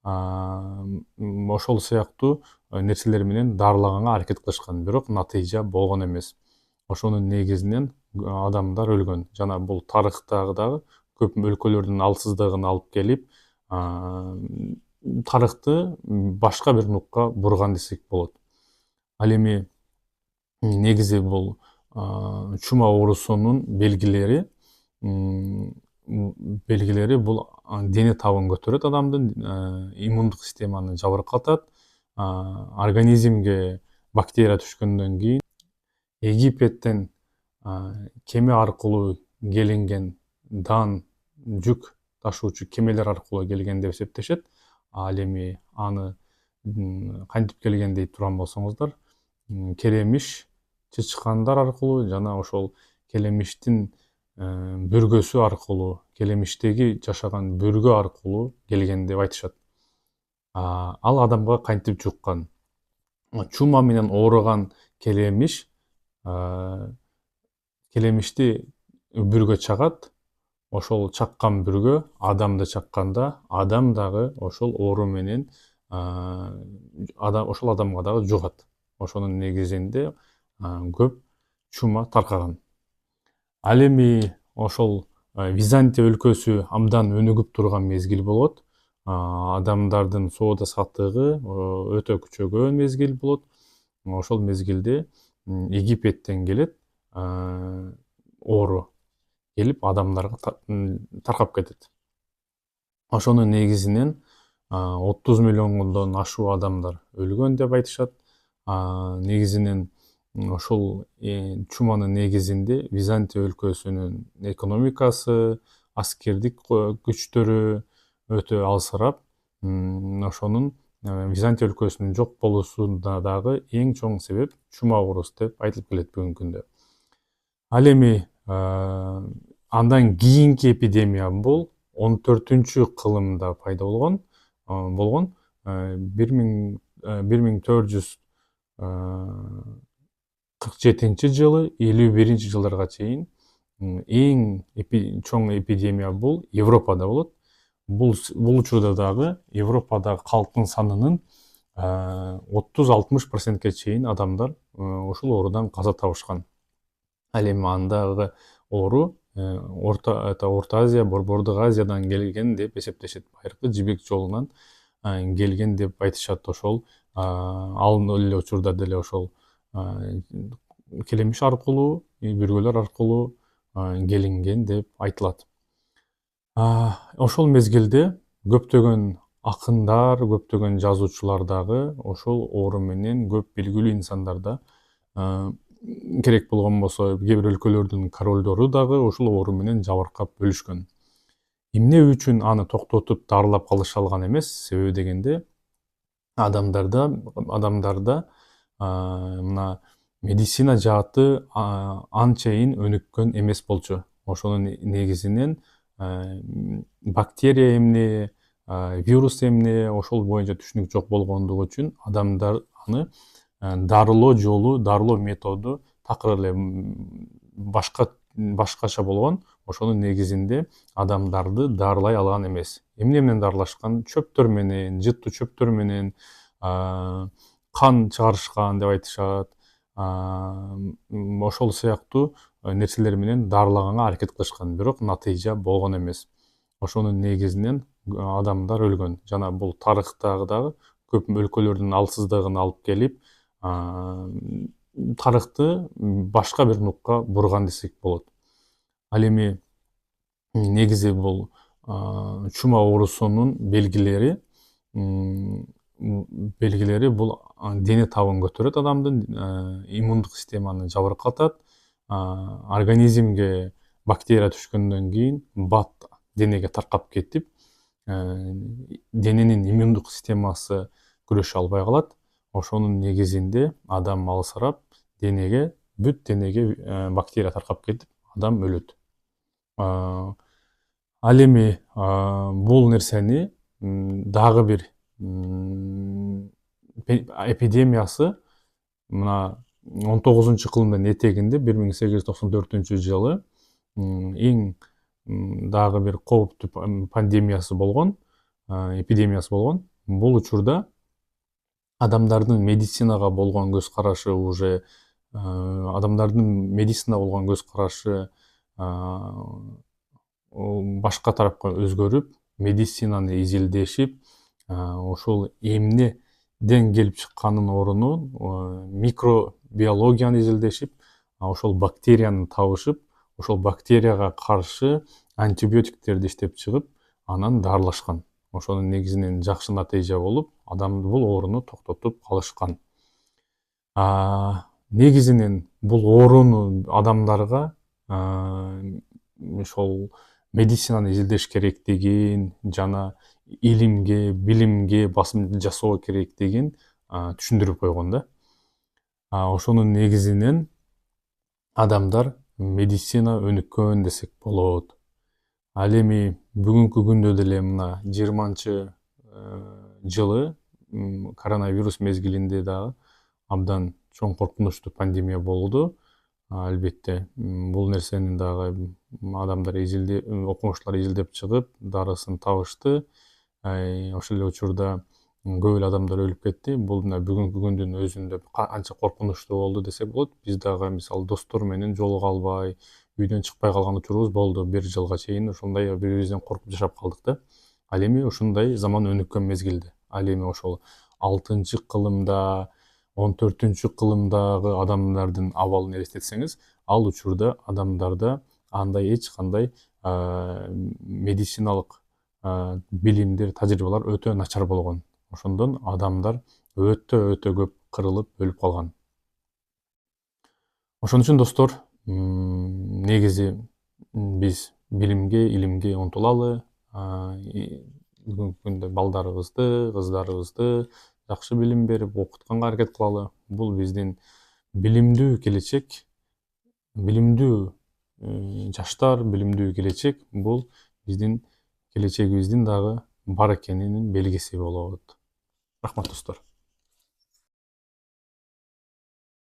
ошол сыяктуу нерселер менен дарылаганга аракет кылышкан, бирок натыйжа болгон эмес. Ошонун негизинен адамдар өлгөн жана бул тарыхтагы дагы көп өлкөлөрдүн алсыздыгын алып келип, тарыхты башка бир нукка бурган десек болот. Ал эми негизи бул чума оорусунун белгилери бул дене табын көтөрөт, адамдын иммундук системаны жабыркатат, организмге бактерия түшкөндөн кийин Египеттен кеме аркылуу келинген дан, жүк ташуучу кемелер аркылуу келген деп эсептешет. Ал эми аны кантип келген дейт турган болсоңуздар, келемиш, чычкандар аркылуу жана ошол келемиштин бүргөсү аркылуу, келемиштеги жашаган бүргө аркылуу келген деп айтышат. Ал адамга кантип жуккан? Чума менен ооруган келемишти бүргө чагат. Ошол чаккан бүргө адамды чакканда, адам дагы ошол оору менен ошол адамга дагы жугат. Ошонун негизинде көп чума таркаган. Ал эми ошол Византия өлкөсү абдан өнүгүп турган мезгил болот. Адамдардын соода саттыгы өтө күчөгөн мезгил болот. Ошол мезгилде Египеттен келет оору, келип адамдарга таркап кетет. Ошонун негизинен 30 миллиондон ашуу адамдар өлгөн деп айтышат. Негизинен ошол чуманын негизинде Византия өлкөсүнүн экономикасы, аскердик күчтөрү өтө алсырап, ошонун Византия өлкөсүнүн жок болуусунда дагы эң чоң себеп чума оорусу деп айтылып келет бүгүнкү күндө. Ал эми андан кийинки эпидемия бул 14-кылымда пайда болгон. 1447-жылы 51-жылдарга чейин эң чоң эпидемия бул Европада болот. Бул учурда дагы Европадагы калктын санынын 30-60%ке чейин адамдар ушул оорудан каза табышкан. Ал эми андагы оору Орто Азия, Борбордук Азиядан келген деп эсептешет. Байыркы жибек жолунан келген деп айтышат. Ошол ал эле учурда деле ошол келемиш аркылуу, бүргөлөр аркылуу келинген деп айтылат. Ошол мезгилде көптөгөн акындар, көптөгөн жазуучулар дагы ошол оору менен көп белгилүү инсандар да керек болгон болсо кээ бир өлкөлөрдүн королдору дагы ушул оору менен жабыркап өлүшкөн. Эмне үчүн аны токтотуп дарылап калыша алган эмес? Себеби дегенде адамдарда мына медицина жааты анчайын өнүккөн эмес болчу. Ошонун негизинен бактерия эмне, вирус эмне, ошол боюнча түшүнүк жок болгондугу үчүн адамдар аны дарылоо жолу, дарылоо методу такыр эле башкача болгон. Ошонун негизинде адамдарды дарылай алган эмес. Эмне менен дарылашкан? Чөптөр менен, жыттуу чөптөр менен, кан чыгарышкан деп айтышат. Ошол сыяктуу нерселер менен дарылаганга аракет кылышкан, бирок натыйжа болгон эмес. Ошонун негизинен адамдар өлгөн жана бул тарыхтагы дагы көп өлкөлөрдүн алсыздыгын алып келип, тарыхты башка бир нукка бурган десек болот. Ал эми негизи бул чума оорусунун белгилери бул дене табын көтөрөт, адамдын иммундук системаны жабыркатат, организмге бактерия түшкөндөн кийин бат денеге таркап кетип, дененин иммундук системасы күрөшө албай калат. Ошонун негизинде адам алсырап, бүт денеге бактерия таркап кетип, адам өлөт. Ал эми бул нерсени дагы бир эпидемиясы мына 19-кылымдын этегинде 1894-жылы эң дагы бир кооптуу эпидемиясы болгон. бул учурда адамдардын медицинага болгон көз карашы уже адамдардын медицинага болгон көз карашы башка тарапка өзгөрүп, медицинаны изилдешип, ошол эмнеден келип чыкканын ордуна микробиологияны изилдешип, ошол бактерияны табышып, ошол бактерияга каршы антибиотиктерди иштеп чыгып, анан дарылашкан. Ошонун негизинен жакшы натыйжа болуп, адамды бул ооруну токтотуп калышкан. Негизинен бул ооруну адамдарга ошол медицинаны изилдеш керектигин жана илимге, билимге басым жасоо керектигин түшүндүрүп койгон да. Ошонун негизинен адамдар медицина өнүккөн десек болот. Ал эми бүгүнкү күндө деле мына 20-жылы коронавирус мезгилинде дагы абдан чоң коркунучтуу пандемия болду. Албетте бул нерсени дагы адамдар окумуштуулар изилдеп чыгып, дарысын табышты. Ошол эле учурда көп эле адамдар өлүп кетти. Бул мына бүгүнкү күндүн өзүндө канча коркунучтуу болду десек болот. Биз дагы мисалы достор менен жолуга албай, үйдөн чыкпай калган учурубуз болду. 1 жылга чейин ошондой бири бирибизден коркуп жашап калдык да. Ал эми ушундай заман өнүккөн мезгилде. Ал эми ошол 6-кылымда, 14-кылымдагы адамдардын абалын элестетсеңиз, ал учурда адамдарда андай эч кандай медициналык билимдер, тажрыйбалар өтө начар болгон. Ошондон адамдар өтө көп кырылып өлүп калган. Ошон үчүн достор, негизи биз билимге, илимге умтулалы, бүгүнкү күндө балдарыбызды, кыздарыбызды жакшы билим берип окутканга аракет кылалы. Бул биздин билимдүү келечек, билимдүү жаштар, билимдүү келечек бул биздин келечегибиздин дагы бар экенинин белгиси болот. Рахмат достор.